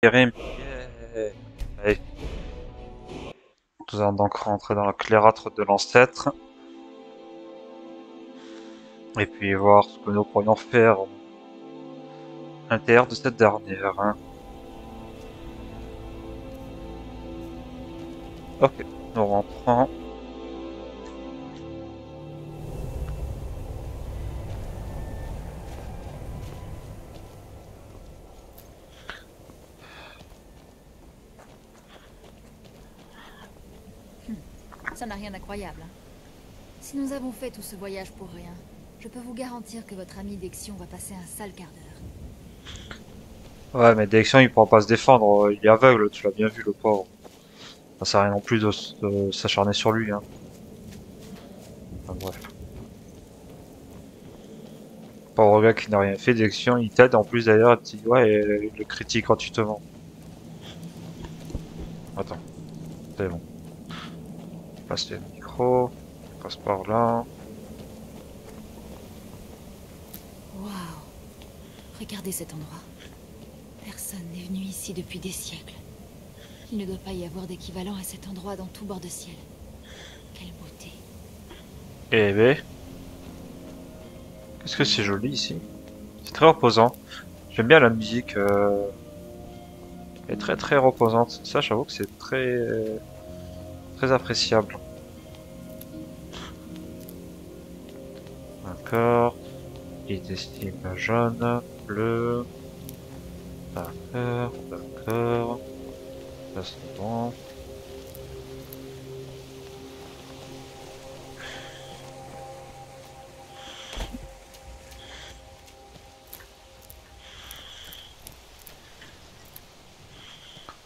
Kérim. Yeah. Allez, nous allons donc rentrer dans le clairâtre de l'ancêtre et puis voir ce que nous pourrions faire à l'intérieur de cette dernière. Hein. Ok, nous rentrons. Ça n'a rien d'incroyable. Hein. Si nous avons fait tout ce voyage pour rien, je peux vous garantir que votre ami Dexion va passer un sale quart d'heure. Ouais, mais Délection il pourra pas se défendre, il est aveugle, tu l'as bien vu le pauvre. Ça sert à rien non plus de s'acharner sur lui. Hein. Enfin, bref. Pauvre gars qui n'a rien fait, Délection il t'aide en plus d'ailleurs, il te dit ouais, il le critique gratuitement. Attends, c'est bon. Passe le micro, passe par là. Waouh! Regardez cet endroit. Personne n'est venu ici depuis des siècles. Il ne doit pas y avoir d'équivalent à cet endroit dans tout bord de ciel. Quelle beauté. Eh ben, qu'est-ce que c'est joli ici. C'est très reposant. J'aime bien la musique. Elle est très très reposante. Ça, j'avoue que c'est très appréciable. D'accord. Il destine jaune, bleu. D'accord, d'accord. Ça c'est bon.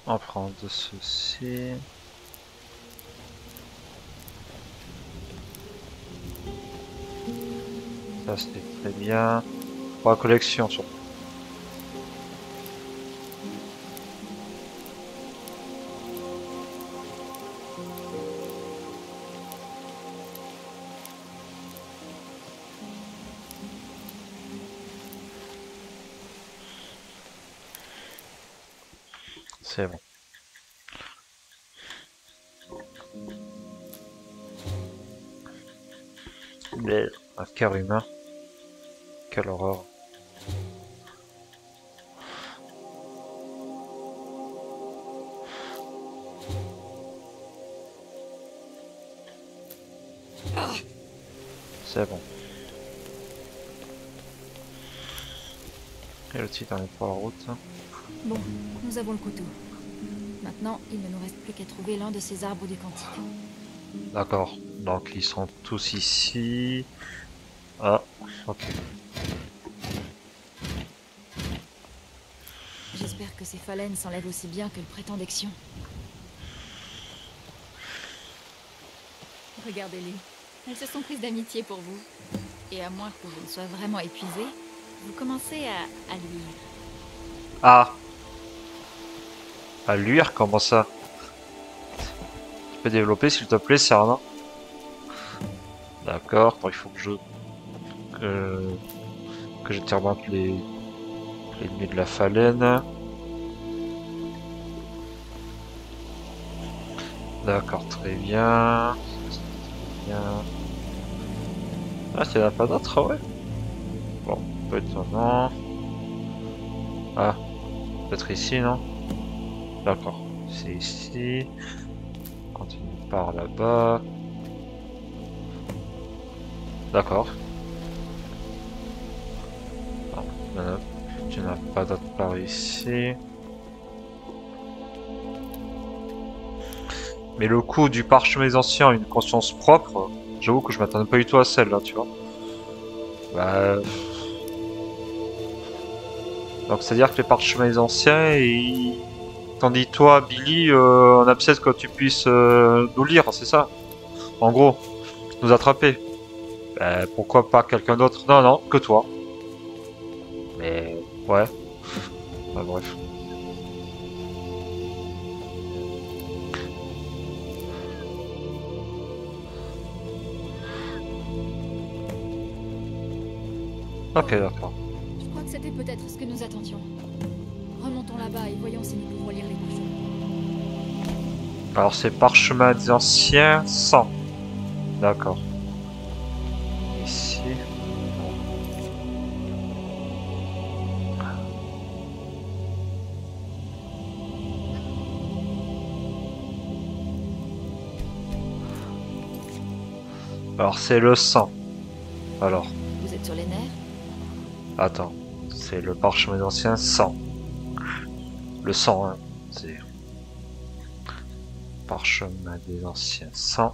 On prend de ceci. Ça c'est très bien. Pour la collection surtout. C'est bon. Mais un cœur humain. Quelle horreur. C'est bon. Et le titre en est pour la route. Bon, nous avons le couteau. Maintenant, il ne nous reste plus qu'à trouver l'un de ces arbres du cantique. D'accord. Donc ils sont tous ici. Ah, ok. J'espère que ces phalènes s'enlèvent aussi bien que le prétend Dexion. Regardez-les. Elles se sont prises d'amitié pour vous. Et à moins que je ne sois vraiment épuisée, vous commencez à luire. Ah, à luire, comment ça? Tu peux développer s'il te plaît, Serna? D'accord, bon, il faut que, que je te remonte les limites de la phalène. D'accord, très bien. Bien. Ah, il n'y en a pas d'autres, ouais. Bon, pas étonnant. Ah, peut-être ici, non? D'accord, c'est ici. Continue par là-bas. D'accord. Non, tu n'as pas d'autre par ici. Mais le coup du parchemin ancien a une conscience propre, j'avoue que je m'attendais pas du tout à celle-là, tu vois. Bah, donc c'est-à-dire que les parchemins anciens, tandis toi, Billy, on a peut-être que tu puisses nous lire, c'est ça? En gros, nous attraper. Bah, pourquoi pas quelqu'un d'autre? Non, non, que toi. Mais ouais, bah, bref. Ok, d'accord. Je crois que c'était peut-être ce que nous attendions. Remontons. Partons là-bas et voyons si nous pouvons lire les parchemins. Alors c'est parchemin des anciens 100. D'accord. Ici. Alors c'est le 100. Alors, Vous êtes sur les nerfs? attends. C'est le parchemin des anciens 100. Le 100, hein. C'est parchemin des anciens 100.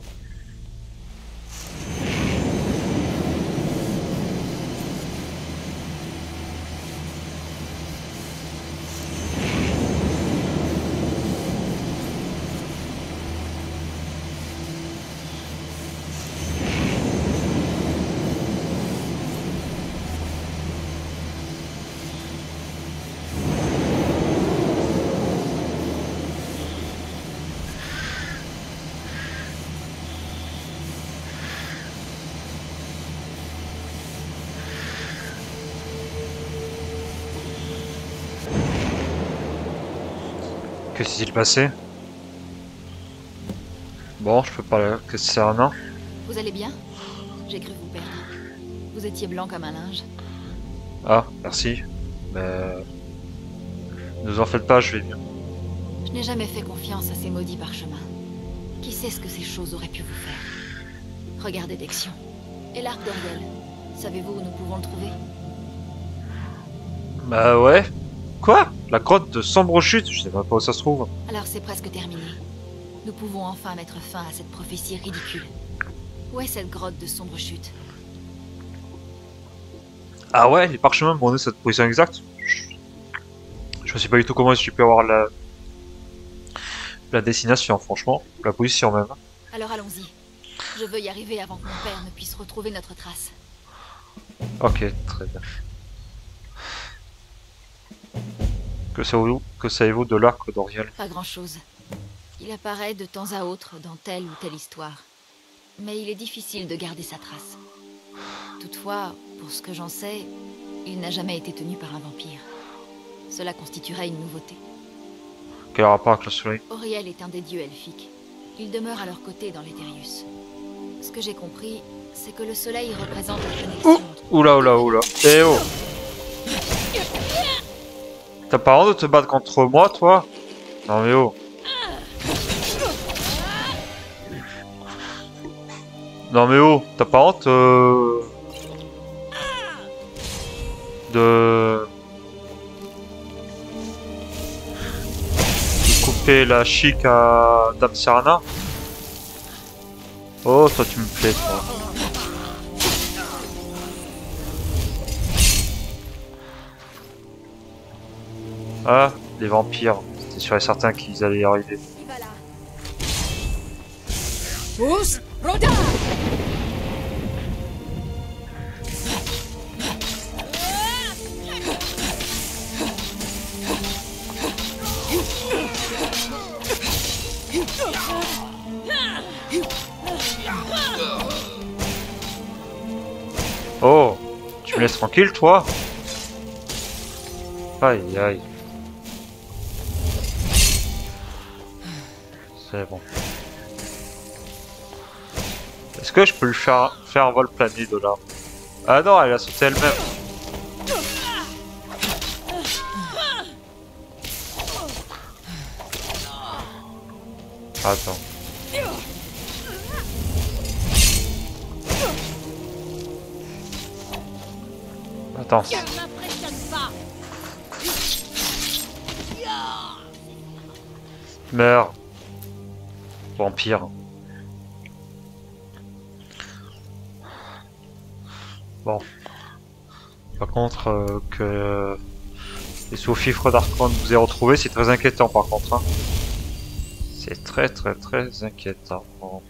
Que s'est-il passé? Bon, je peux pas... Que c'est un an? Vous allez bien? J'ai cru vous perdre. Vous étiez blanc comme un linge. Ah, merci. Mais... Ne vous en faites pas, je vais bien. Je n'ai jamais fait confiance à ces maudits parchemins. Qui sait ce que ces choses auraient pu vous faire? Regardez Dexion. Et l'arc d'Oriel. Savez-vous où nous pouvons le trouver? Bah ouais. Quoi? La grotte de Sombre Chute? Je sais pas où ça se trouve. Alors c'est presque terminé. Nous pouvons enfin mettre fin à cette prophétie ridicule. Où est cette grotte de Sombre Chute? Ah ouais, les parchemins m'ont donné cette position exacte. Je sais pas du tout comment j'ai pu avoir la destination, franchement. La position même. Alors allons-y. Je veux y arriver avant que mon père ne puisse retrouver notre trace. Ok, très bien. Que savez-vous de l'arc d'Oriel? Pas grand-chose. Il apparaît de temps à autre dans telle ou telle histoire. Mais il est difficile de garder sa trace. Toutefois, pour ce que j'en sais, il n'a jamais été tenu par un vampire. Cela constituerait une nouveauté. Quel rapport avec le soleil? Auriel est un des dieux elfiques. Il demeure à leur côté dans l'Etherius. Ce que j'ai compris, c'est que le soleil représente la connexion entre... Oula, oula, oula. Eh oh! T'as pas honte de te battre contre moi, toi? Non mais oh. Non mais oh, t'as pas honte de couper la chic à Dame Serana? Oh, toi tu me plais, toi. Ah, les vampires. C'était sûr et certain qu'ils allaient y arriver. Pousse, Roda! Oh, tu me laisses tranquille, toi? Aïe, aïe. C'est bon. Est-ce que je peux lui faire un vol plané de là? Ah non, elle a sauté elle-même. Attends. Attends. Meurs. Vampire. Bon. Par contre, que les sous-fifres d'Archon vous aient retrouvé, c'est très inquiétant par contre. Hein. C'est très inquiétant. Bon.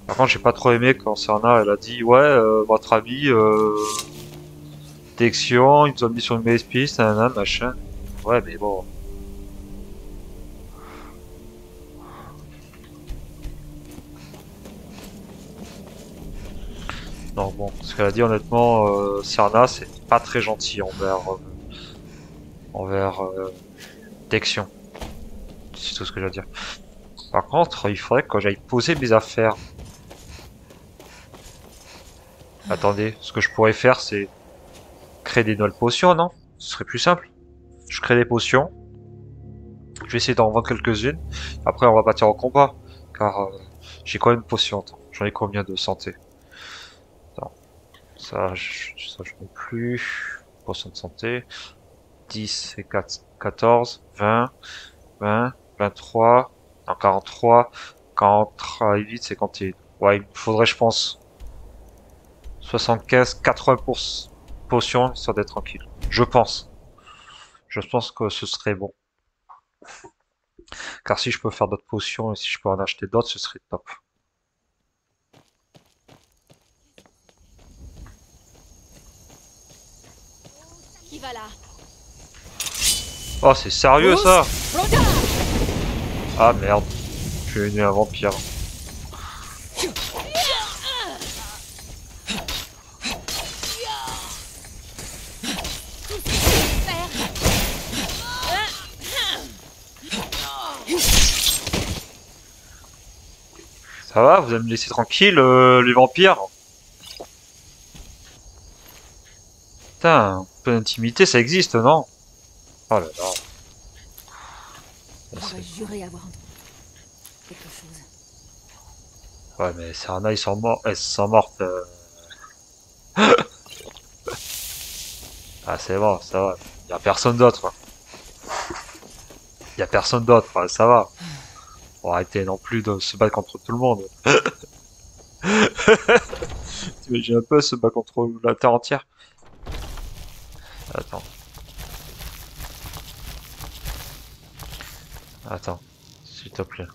Par contre, j'ai pas trop aimé quand Serna elle a dit ouais, votre ami, Dexion, ils nous ont mis sur une mauvaise piste, machin. Ouais, mais bon. Non, bon, ce qu'elle a dit honnêtement, Serna, c'est pas très gentil envers envers détection. C'est tout ce que j'ai à dire. Par contre, il faudrait que j'aille poser mes affaires. Attendez, ce que je pourrais faire, c'est créer des nouvelles potions, non? Ce serait plus simple. Je crée des potions. Je vais essayer d'en vendre quelques-unes. Après, on va partir au combat. Car j'ai quand même une potion. Attends, j'en ai combien de santé? Attends. Ça, je n'ai plus. Potion de santé. 10 et 4, 14, 20, 20, 23, non, 43, 48, 51. Ouais, il me faudrait, je pense, 75, 80 potions, histoire d'être tranquille. Je pense. Je pense que ce serait bon. Car si je peux faire d'autres potions et si je peux en acheter d'autres, ce serait top. Qui va là? Oh, c'est sérieux ça? Ah merde. Je suis devenu un vampire. Ça va, vous allez me laisser tranquille, les vampires? Putain, un peu d'intimité, ça existe, non? Oh là là. J'aurais juré avoir entendu quelque chose. Ouais, mais Serana, ils sont morts. Elles sont mortes. Ah, c'est bon, ça va. Y a personne d'autre. Y a personne d'autre, ça va. Faut arrêter non plus de se battre contre tout le monde. T'imagines un peu se battre contre la terre entière? Attends. Attends, s'il te plaît.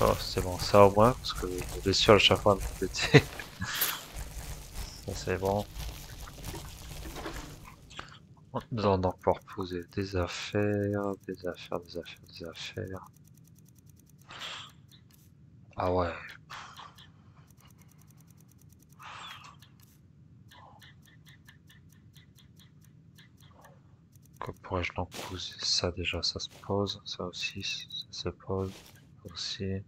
Oh, c'est bon, ça au moins, parce que bien sûr à chaque fois, ça c'est bon. Nous allons donc pouvoir poser des affaires, des affaires, des affaires, des affaires. Ah ouais. Que pourrais-je donc poser? Ça déjà, ça se pose. Ça aussi, ça se pose. Ça aussi.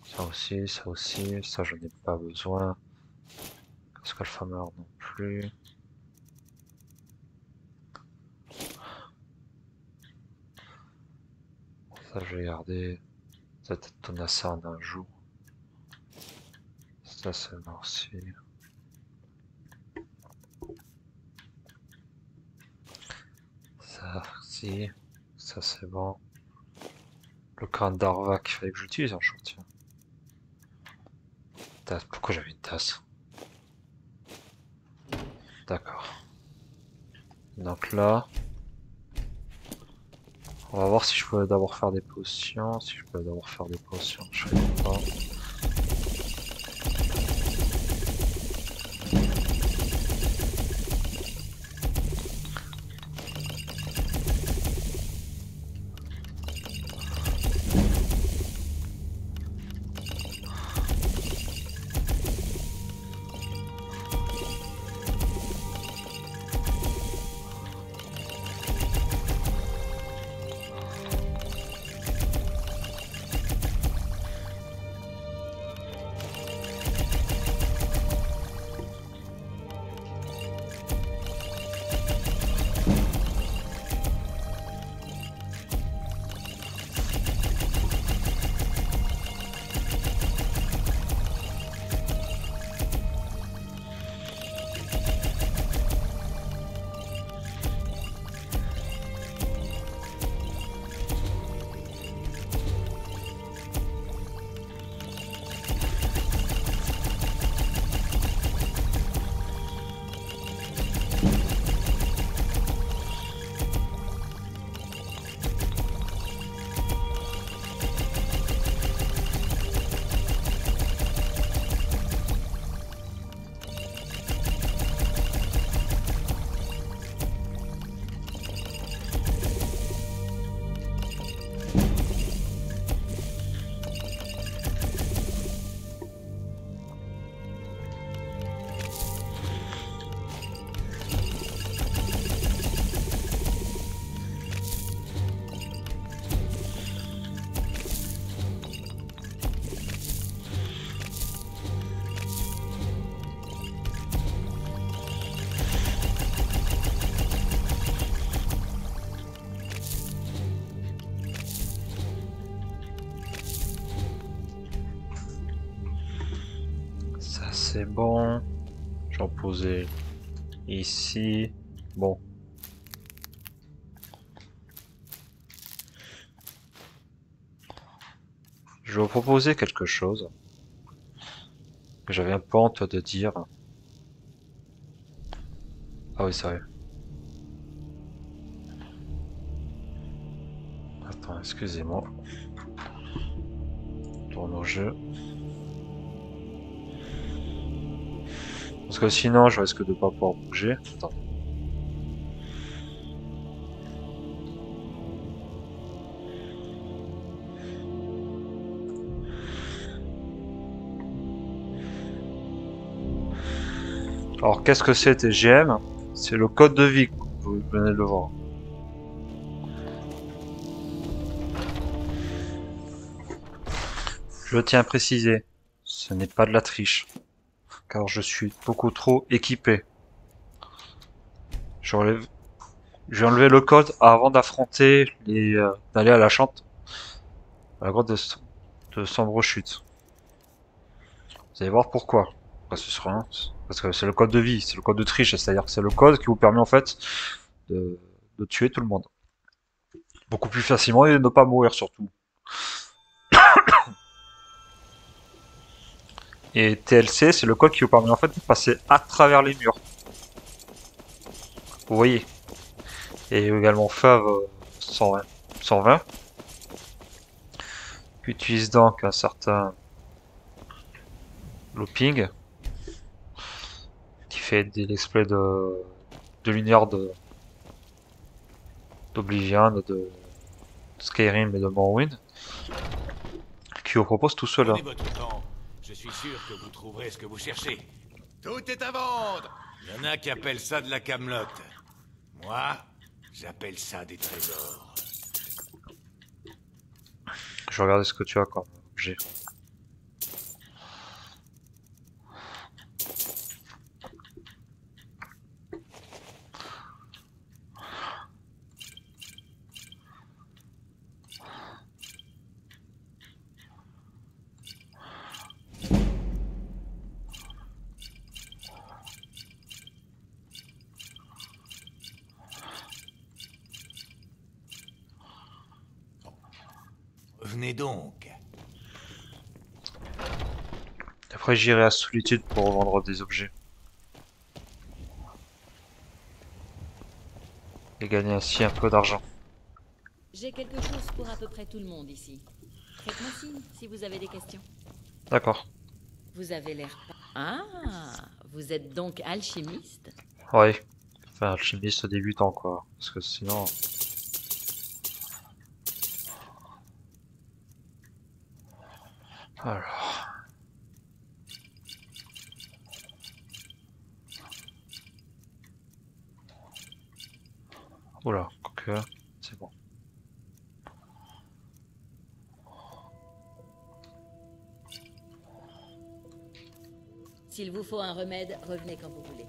Ça aussi, ça aussi. Ça, je n'ai pas besoin. Skullhammer non plus. Ça, je vais garder. Peut-être donner ça en un jour. Ça, c'est bon aussi. Ça, si. Ça, c'est bon. Le crâne d'Arvak, il fallait que j'utilise un jour, tiens. Tasse. Pourquoi j'avais une tasse? D'accord. Donc là, on va voir si je peux d'abord faire des potions. Si je peux d'abord faire des potions, je sais pas. c'est bon. Je vais poser ici. Bon. Je vais vous proposer quelque chose que j'avais un peu honte de dire. Ah oui, c'est vrai. Attends, excusez-moi. Tourne au jeu. Parce que sinon, je risque de pas pouvoir bouger. Attends. Alors, qu'est-ce que c'est TGM? C'est le code de vie, vous venez de le voir. Je tiens à préciser, ce n'est pas de la triche, car je suis beaucoup trop équipé. J'ai enlevé le code avant d'affronter d'aller à la chante, à la grotte de Sombre Chute. Vous allez voir pourquoi. Parce que c'est le code de vie, c'est le code de triche, c'est-à-dire que c'est le code qui vous permet en fait de tuer tout le monde. Beaucoup plus facilement et de ne pas mourir surtout. Et TLC, c'est le code qui vous permet en fait de passer à travers les murs. Vous voyez. Et également Fave 120. Qui utilise donc un certain looping. Qui fait des displays de l'univers d'Oblivion, de Skyrim et de Morrowind. Qui vous propose tout cela. Prenez votre temps. Je suis sûr que vous trouverez ce que vous cherchez. Tout est à vendre. Il y en a qui appellent ça de la camelote. Moi, j'appelle ça des trésors. Je vais regarder ce que tu as comme objet. Venez donc. Après j'irai à Solitude pour vendre des objets. Et gagner ainsi un peu d'argent. J'ai quelque chose pour à peu près tout le monde ici. Faites-moi signe si vous avez des questions. D'accord. Vous avez l'air... Ah, vous êtes donc alchimiste? Ouais. Enfin, alchimiste débutant quoi. Parce que sinon... Alors... Oula, quoique... C'est bon. S'il vous faut un remède, revenez quand vous voulez.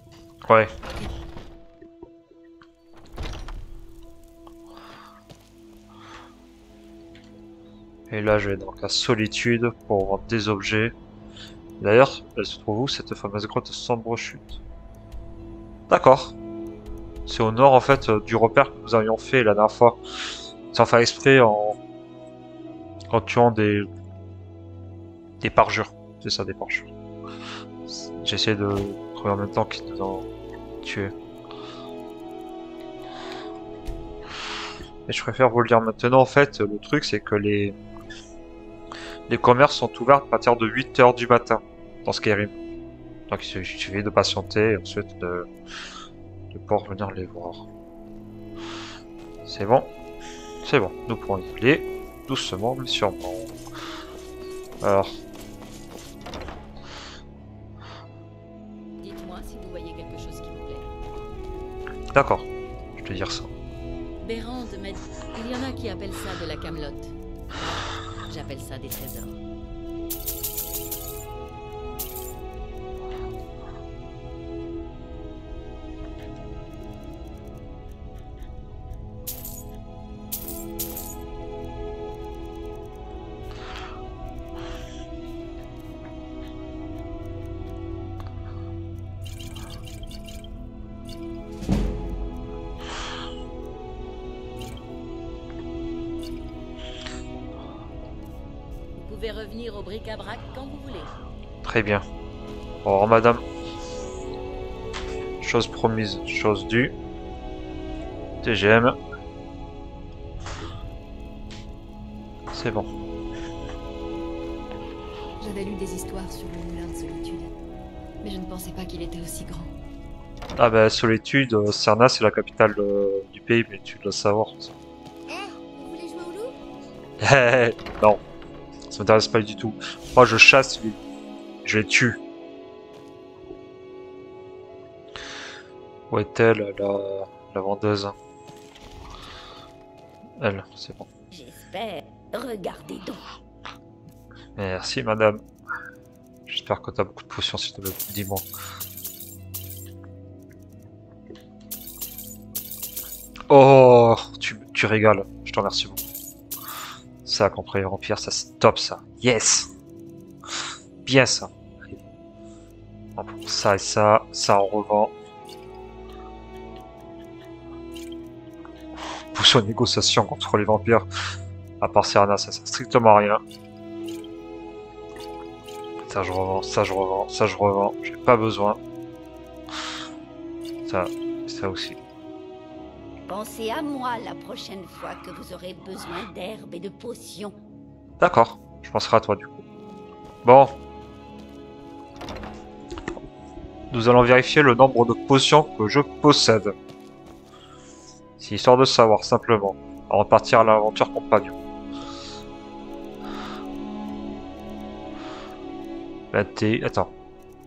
Ouais. Et là, je vais donc à Solitude pour vendre des objets. D'ailleurs, elle se trouve où cette fameuse grotte de Sombre Chute? D'accord. C'est au nord en fait du repère que nous avions fait la dernière fois. Sans faire exprès en tuant des parjures. C'est ça, des parjures. J'essaie de trouver en même temps qu'ils nous ont tués. Et je préfère vous le dire maintenant, en fait, le truc c'est que les commerces sont ouverts à partir de 8 h du matin dans Skyrim. Donc il suffit de patienter et ensuite de pouvoir venir les voir. C'est bon. C'est bon, nous pourrons y aller doucement mais sûrement. Alors... Dites-moi si vous voyez quelque chose qui vous plaît. D'accord, je vais dire ça. Bérande m'a dit... Il y en a qui appellent ça de la camelote. J'appelle ça des trésors. pouvez revenir au bric-à-brac quand vous voulez. Très bien. Au revoir, madame. Chose promise, chose due. TGM. C'est bon. J'avais lu des histoires sur le moulin de solitude, mais je ne pensais pas qu'il était aussi grand. Ah bah Solitude, Cerna c'est la capitale du pays, mais tu dois savoir. Vous voulez jouer au loup? Non, ça m'intéresse pas du tout. Moi je chasse, je les tue. Où est-elle, la vendeuse? Elle, c'est bon. J'espère. Regardez donc. Merci madame. J'espère que t'as beaucoup de potions, s'il te plaît, dis-moi. Oh, tu régales, je te remercie beaucoup. Ça, contre les vampires, ça c'est top ça. Yes. Bien ça. On prend ça et ça on revend. Potion de négociation contre les vampires. À part Serena, ça sert strictement à rien. Ça je revends, ça je revends, ça je revends. J'ai pas besoin. Ça aussi. Pensez à moi la prochaine fois que vous aurez besoin d'herbes et de potions. D'accord, je penserai à toi du coup. Bon. Nous allons vérifier le nombre de potions que je possède. C'est histoire de savoir, simplement. Avant de partir à l'aventure compagnon. 21... Attends.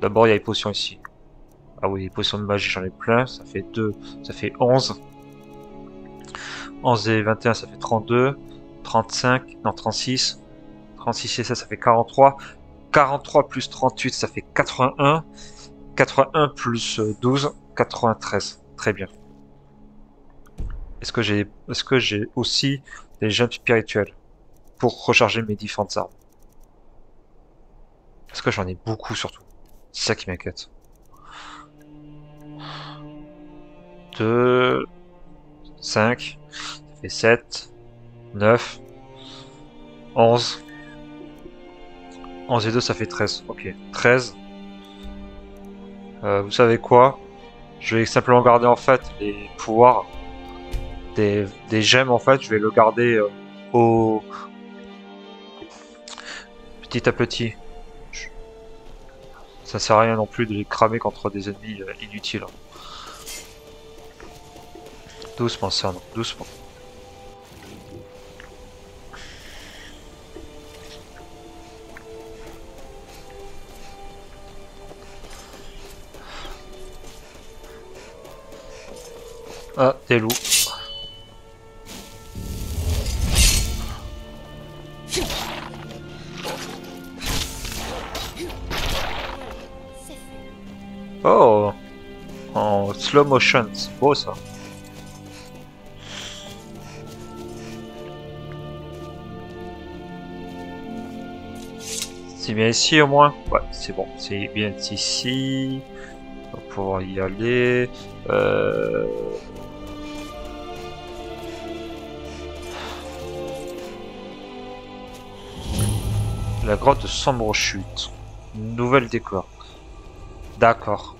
D'abord, il y a les potions ici. Ah oui, les potions de magie, j'en ai plein. Ça fait 2, ça fait 11. 11 et 21, ça fait 32. 35, non 36. 36 et ça fait 43. 43 plus 38, ça fait 81. 81 plus 12, 93. Très bien. Est-ce que j'ai aussi des gemmes spirituelles pour recharger mes différentes armes? Est-ce que j'en ai beaucoup surtout? C'est ça qui m'inquiète. 2, 5, ça fait 7, 9, 11. 11 et 2, ça fait 13. Ok, 13. Vous savez quoi? Je vais simplement garder en fait les pouvoirs des gemmes en fait. Je vais le garder au petit à petit. Ça sert à rien non plus de les cramer contre des ennemis inutiles. Doucement, Cerna, doucement. Ah, des loups. Oh, en slow motion, c'est beau ça. C'est bien ici au moins? Ouais, c'est bon, c'est bien ici. On va pouvoir y aller. La grotte de sombre chute. Nouvelle décor. D'accord.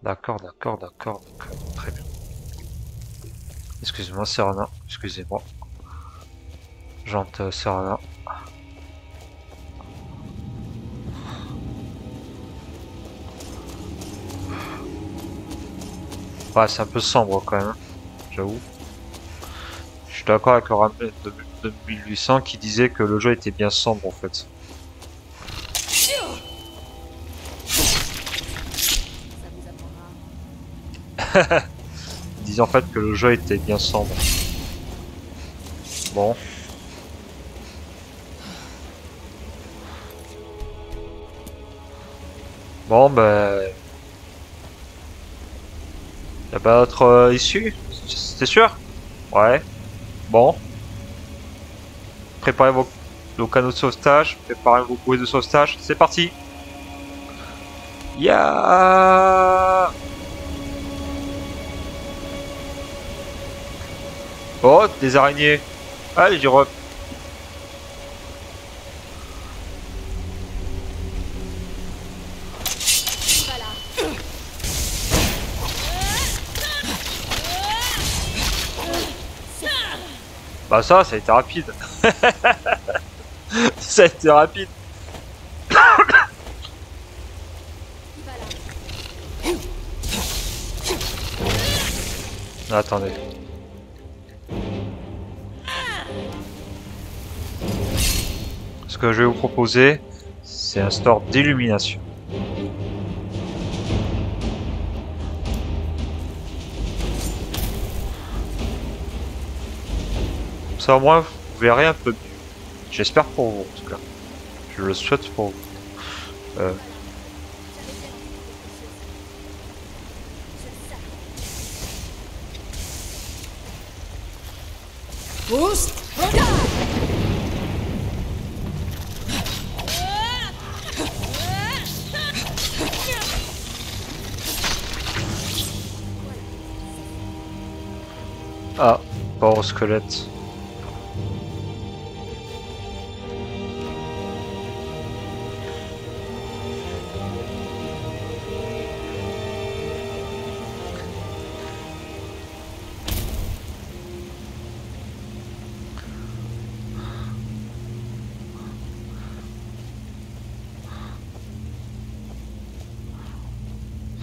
D'accord. Très bien. Excusez-moi, Serena. Excusez-moi. Jante Serena. Ouais, c'est un peu sombre quand même. J'avoue. Je suis d'accord avec le rappel de 1800 qui disait que le jeu était bien sombre en fait. Il disait en fait que le jeu était bien sombre. Bon. Bon ben... Y'a pas d'autre issue? C'est sûr? Ouais. Bon. Préparez vos canaux de sauvetage. Préparez vos bouées de sauvetage. C'est parti. Ya. Oh, des araignées. Allez, Bah ça a été rapide. Ça a été rapide. Attendez. Ce que je vais vous proposer, c'est un store d'illumination. Ça au moins vous verrez un peu mieux. J'espère pour vous en tout cas. Je le souhaite pour vous. Boost, regarde. Ah, pauvre squelette.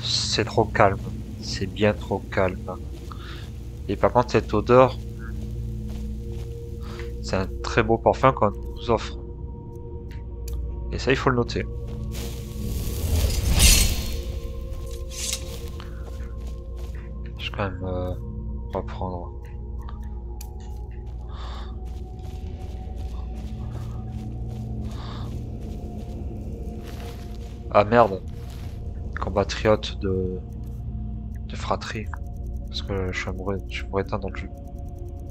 C'est trop calme, c'est bien trop calme. Et par contre cette odeur, c'est un très beau parfum qu'on nous offre. Et ça il faut le noter. Je vais quand même reprendre. Ah merde. Compatriote de fratrie. Parce que je suis amoureux éteint dans le jeu.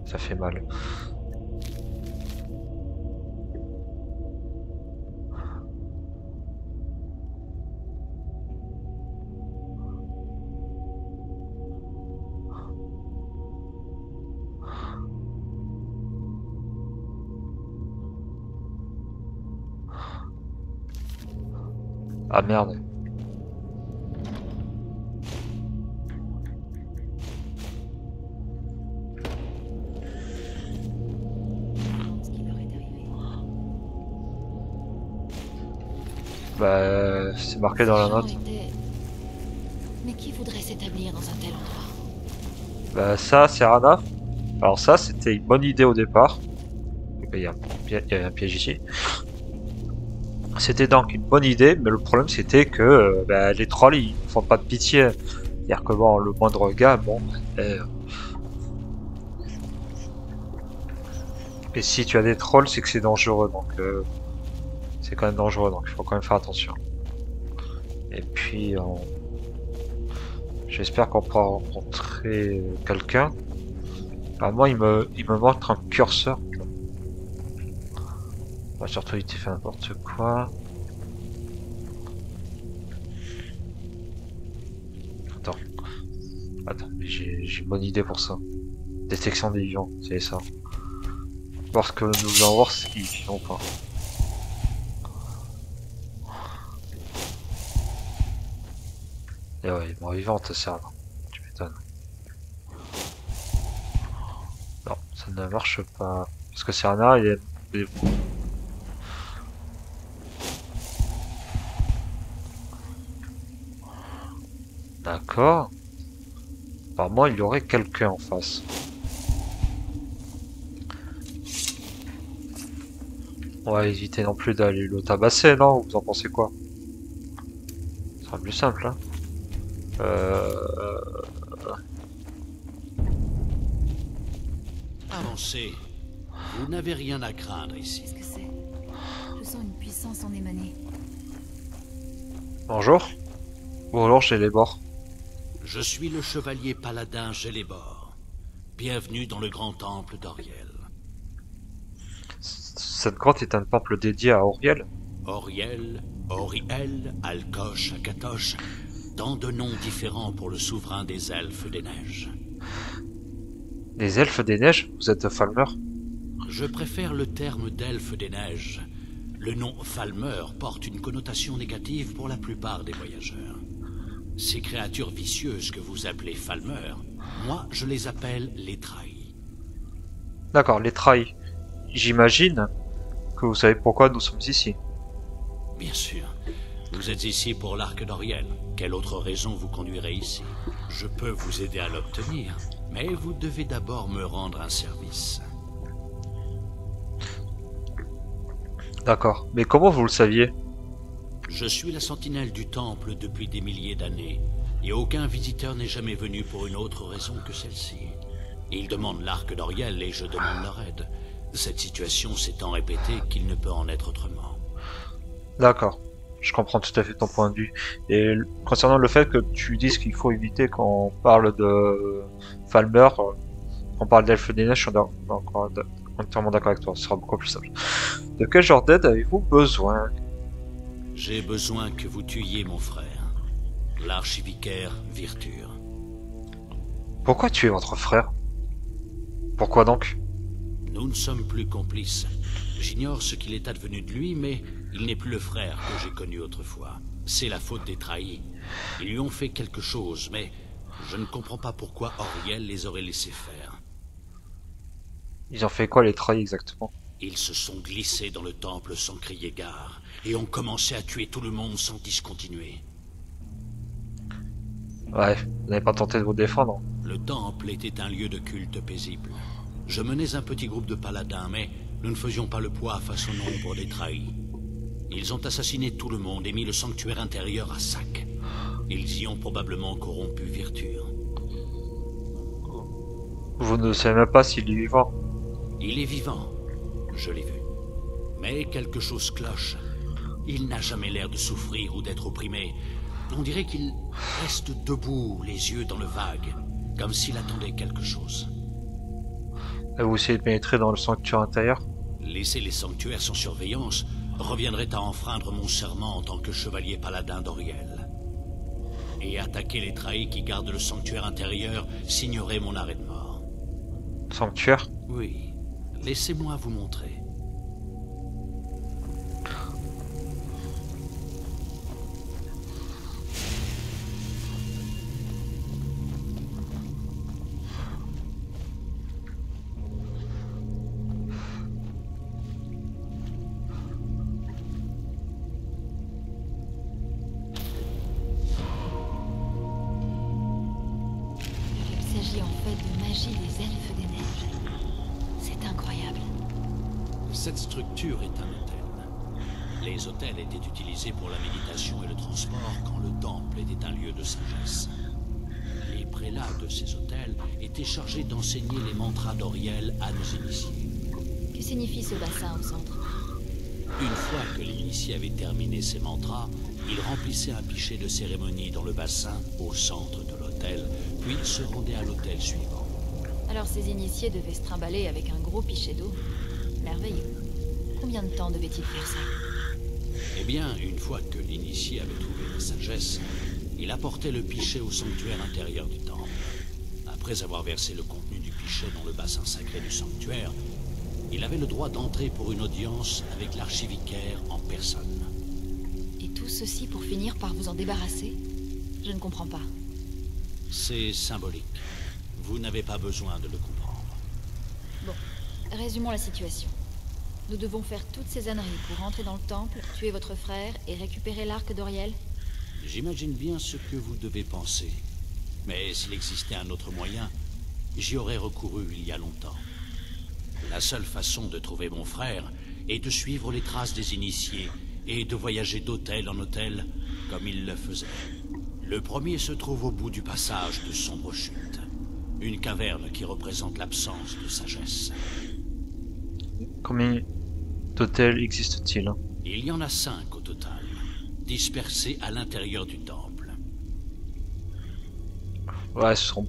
Ça fait mal. Ah merde. Bah, c'est marqué dans la note. Mais qui voudrait s'établir dans un tel endroit? Bah ça, c'est Rana. Alors ça, c'était une bonne idée au départ. Il y a un piège ici. C'était donc une bonne idée, mais le problème c'était que bah, les trolls ils font pas de pitié. C'est-à-dire que bon, le moindre gars, bon. Et si tu as des trolls, c'est que c'est dangereux, donc c'est quand même dangereux, donc il faut quand même faire attention. Et puis, j'espère qu'on pourra rencontrer quelqu'un. Bah, moi, il me montre un curseur. Bah, surtout, il fait n'importe quoi. Attends, mais j'ai une bonne idée pour ça. Détection des vivants, c'est ça. Parce que nous voulons voir s'ils vivent pas. Et ouais, ils sont vivants, te servent. Tu m'étonnes. Non, ça ne marche pas. Parce que Serena, il est... D'accord. Apparemment, il y aurait quelqu'un en face. On va éviter non plus d'aller le tabasser, non? Vous en pensez quoi? Ce sera plus simple, hein. Avancez. Vous n'avez rien à craindre ici. Qu'est-ce que c'est? Je sens une puissance en émaner. Bonjour. Bonjour, chez les bords. Je suis le chevalier paladin Gélébor. Bienvenue dans le grand temple d'Auriel. Cette grotte est un temple dédié à Auriel. Auriel, Auriel, Alkosh, Akatosh, tant de noms différents pour le souverain des elfes des neiges. Les elfes des neiges? Vous êtes Falmer? Je préfère le terme d'elfe des neiges. Le nom Falmer porte une connotation négative pour la plupart des voyageurs. Ces créatures vicieuses que vous appelez Falmer, moi je les appelle les trahis. D'accord, les trailles. J'imagine que vous savez pourquoi nous sommes ici. Bien sûr. Vous êtes ici pour l'arc d'Oriel. Quelle autre raison vous conduirait ici? Je peux vous aider à l'obtenir, mais vous devez d'abord me rendre un service. D'accord, mais comment vous le saviez? Je suis la sentinelle du temple depuis des milliers d'années, et aucun visiteur n'est jamais venu pour une autre raison que celle-ci. Ils demandent l'arc d'Oriel et je demande leur aide. Cette situation s'est tant répétée qu'il ne peut en être autrement. D'accord, je comprends tout à fait ton point de vue. Et concernant le fait que tu dises qu'il faut éviter quand on parle de Falmer, on parle d'Elfe des Neiges, je suis entièrement d'accord avec toi, ce sera beaucoup plus simple. De quel genre d'aide avez-vous besoin? J'ai besoin que vous tuiez mon frère, l'archivicaire Virture. Pourquoi tuer votre frère? Pourquoi donc? Nous ne sommes plus complices. J'ignore ce qu'il est advenu de lui, mais il n'est plus le frère que j'ai connu autrefois. C'est la faute des trahis. Ils lui ont fait quelque chose, mais je ne comprends pas pourquoi Oriel les aurait laissés faire. Ils ont fait quoi les trahis exactement? Ils se sont glissés dans le temple sans crier gare, et ont commencé à tuer tout le monde sans discontinuer. Ouais, vous n'avez pas tenté de vous défendre. Le temple était un lieu de culte paisible. Je menais un petit groupe de paladins, mais nous ne faisions pas le poids face au nombre des trahis. Ils ont assassiné tout le monde et mis le sanctuaire intérieur à sac. Ils y ont probablement corrompu Virture. Vous ne savez même pas s'il est vivant. Il est vivant, je l'ai vu. Mais quelque chose cloche. Il n'a jamais l'air de souffrir ou d'être opprimé. On dirait qu'il reste debout, les yeux dans le vague, comme s'il attendait quelque chose. Et vous essayez de pénétrer dans le sanctuaire intérieur? Laisser les sanctuaires sans surveillance reviendrait à enfreindre mon serment en tant que chevalier paladin d'Oriel. Et attaquer les trahis qui gardent le sanctuaire intérieur signerait mon arrêt de mort. Sanctuaire? Oui, laissez-moi vous montrer. Il s'agit en fait de magie des elfes des neiges. C'est incroyable. Cette structure est un hôtel. Les hôtels étaient utilisés pour la méditation et le transport quand le temple était un lieu de sagesse. Les prélats de ces hôtels étaient chargés d'enseigner les mantras d'Oriel à nos initiés. Que signifie ce bassin au centre? Une fois que l'initié avait terminé ses mantras, il remplissait un pichet de cérémonie dans le bassin au centre de l'hôtel, puis se rendait à l'hôtel suivant. Alors ces initiés devaient se trimballer avec un gros pichet d'eau. Merveilleux. Combien de temps devait-il faire ça? Eh bien, une fois que l'initié avait trouvé la sagesse, il apportait le pichet au sanctuaire intérieur du temple. Après avoir versé le contenu du pichet dans le bassin sacré du sanctuaire, il avait le droit d'entrer pour une audience avec l'archivicaire en personne. Et tout ceci pour finir par vous en débarrasser? Je ne comprends pas. C'est symbolique. Vous n'avez pas besoin de le comprendre. Bon, résumons la situation. Nous devons faire toutes ces âneries pour rentrer dans le temple, tuer votre frère et récupérer l'arc d'Oriel? J'imagine bien ce que vous devez penser. Mais s'il existait un autre moyen, j'y aurais recouru il y a longtemps. La seule façon de trouver mon frère est de suivre les traces des initiés et de voyager d'hôtel en hôtel comme il le faisait. Le premier se trouve au bout du passage de sombre chute. Une caverne qui représente l'absence de sagesse. Combien d'hôtels existe-t-il? Il y en a 5 au total, dispersés à l'intérieur du temple. Ouais, ce sont...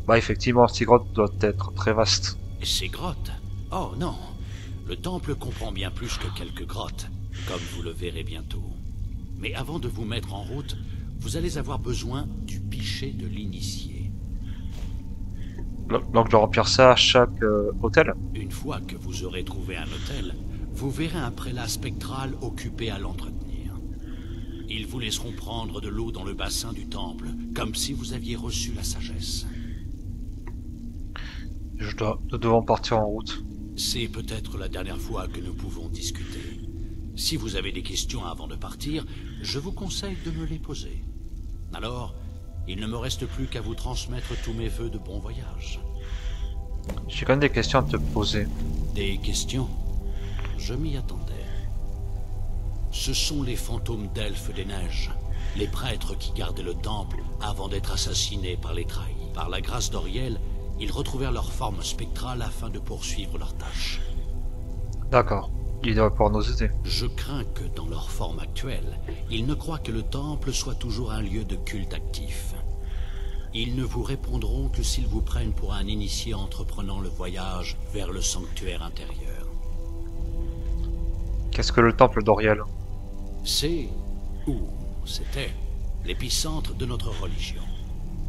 Bah effectivement, ces grottes doivent être très vastes. Et ces grottes? Oh non, le temple comprend bien plus que quelques grottes, comme vous le verrez bientôt. Mais avant de vous mettre en route, vous allez avoir besoin du pichet de l'initié. Donc je dois remplir ça à chaque hôtel? Une fois que vous aurez trouvé un hôtel, vous verrez un prélat spectral occupé à l'entretenir. Ils vous laisseront prendre de l'eau dans le bassin du temple, comme si vous aviez reçu la sagesse. Nous devons partir en route. C'est peut-être la dernière fois que nous pouvons discuter. Si vous avez des questions avant de partir, je vous conseille de me les poser. Alors, il ne me reste plus qu'à vous transmettre tous mes vœux de bon voyage. J'ai quand même des questions à te poser. Des questions? Je m'y attendais. Ce sont les fantômes d'elfes des neiges, les prêtres qui gardaient le temple avant d'être assassinés par les trahis. Par la grâce d'Auriel, ils retrouvèrent leur forme spectrale afin de poursuivre leur tâche. D'accord. Ils doivent pouvoir nous aider. Je crains que, dans leur forme actuelle, ils ne croient que le temple soit toujours un lieu de culte actif. Ils ne vous répondront que s'ils vous prennent pour un initié entreprenant le voyage vers le sanctuaire intérieur. Qu'est-ce que le temple d'Auriel? C'est, ou c'était, l'épicentre de notre religion.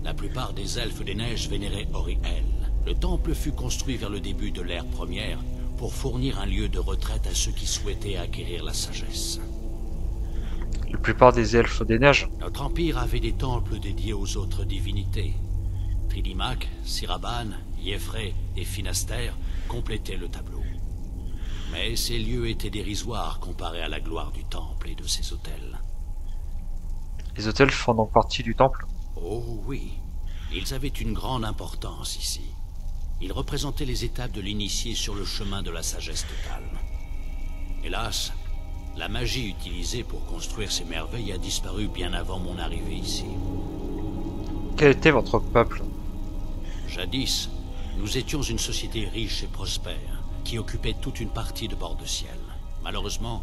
La plupart des elfes des neiges vénéraient Auriel. Le temple fut construit vers le début de l'ère première pour fournir un lieu de retraite à ceux qui souhaitaient acquérir la sagesse. La plupart des elfes des neiges? Notre empire avait des temples dédiés aux autres divinités. Tridimac, Siraban, Yéfré et Finaster complétaient le tableau. Mais ces lieux étaient dérisoires comparés à la gloire du temple et de ses autels. Les hôtels font donc partie du temple? Oh oui, ils avaient une grande importance ici. Ils représentaient les étapes de l'initié sur le chemin de la sagesse totale. Hélas, la magie utilisée pour construire ces merveilles a disparu bien avant mon arrivée ici. Quel était votre peuple? Jadis, nous étions une société riche et prospère, qui occupait toute une partie de bord de ciel. Malheureusement,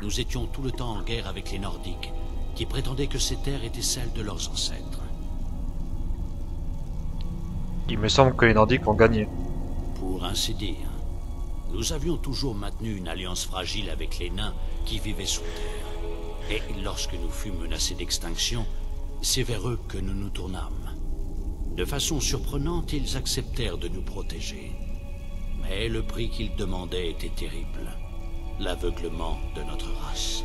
nous étions tout le temps en guerre avec les Nordiques, qui prétendaient que ces terres étaient celles de leurs ancêtres. Il me semble que les Nordiques ont gagné. Pour ainsi dire, nous avions toujours maintenu une alliance fragile avec les nains qui vivaient sous terre. Et lorsque nous fûmes menacés d'extinction, c'est vers eux que nous nous tournâmes. De façon surprenante, ils acceptèrent de nous protéger. Mais le prix qu'ils demandaient était terrible. L'aveuglement de notre race.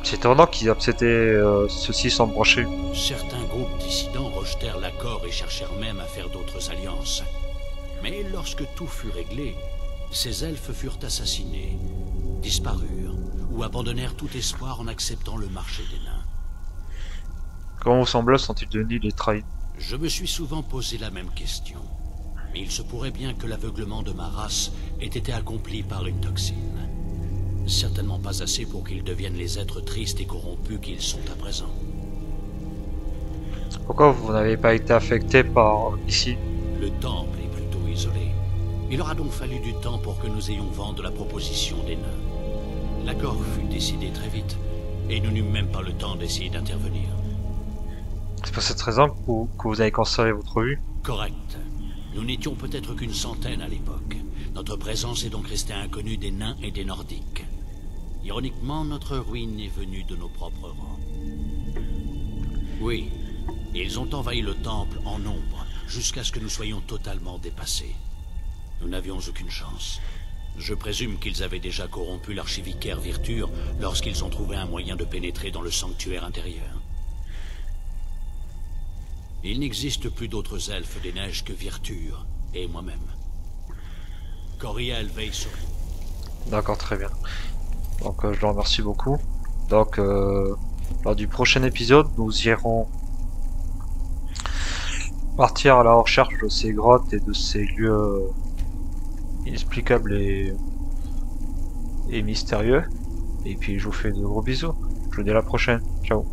C'est étonnant qu'ils acceptaient ceci sans brocher. Certains groupes dissidents rejetèrent l'accord et cherchèrent même à faire d'autres alliances. Mais lorsque tout fut réglé, ces elfes furent assassinés, disparurent, ou abandonnèrent tout espoir en acceptant le marché des nains. Comment vos semblables sont-ils devenus les trahis? Je me suis souvent posé la même question. Mais il se pourrait bien que l'aveuglement de ma race ait été accompli par une toxine. Certainement pas assez pour qu'ils deviennent les êtres tristes et corrompus qu'ils sont à présent. Pourquoi vous n'avez pas été affecté par ici? Le temple est plutôt isolé. Il aura donc fallu du temps pour que nous ayons vent de la proposition des nains. L'accord fut décidé très vite, et nous n'eûmes même pas le temps d'essayer d'intervenir. C'est pour cette raison que vous avez conservé votre vue? Correct. Nous n'étions peut-être qu'une centaine à l'époque. Notre présence est donc restée inconnue des nains et des Nordiques. Ironiquement, notre ruine est venue de nos propres rangs. Oui, ils ont envahi le temple en nombre, jusqu'à ce que nous soyons totalement dépassés. Nous n'avions aucune chance. Je présume qu'ils avaient déjà corrompu l'archivicaire Virture lorsqu'ils ont trouvé un moyen de pénétrer dans le sanctuaire intérieur. Il n'existe plus d'autres elfes des neiges que Virture et moi-même. Coriel veille sur nous. D'accord, très bien. Donc je le remercie beaucoup. Donc lors du prochain épisode, nous irons partir à la recherche de ces grottes et de ces lieux inexplicables et mystérieux. Et puis je vous fais de gros bisous. Je vous dis à la prochaine. Ciao.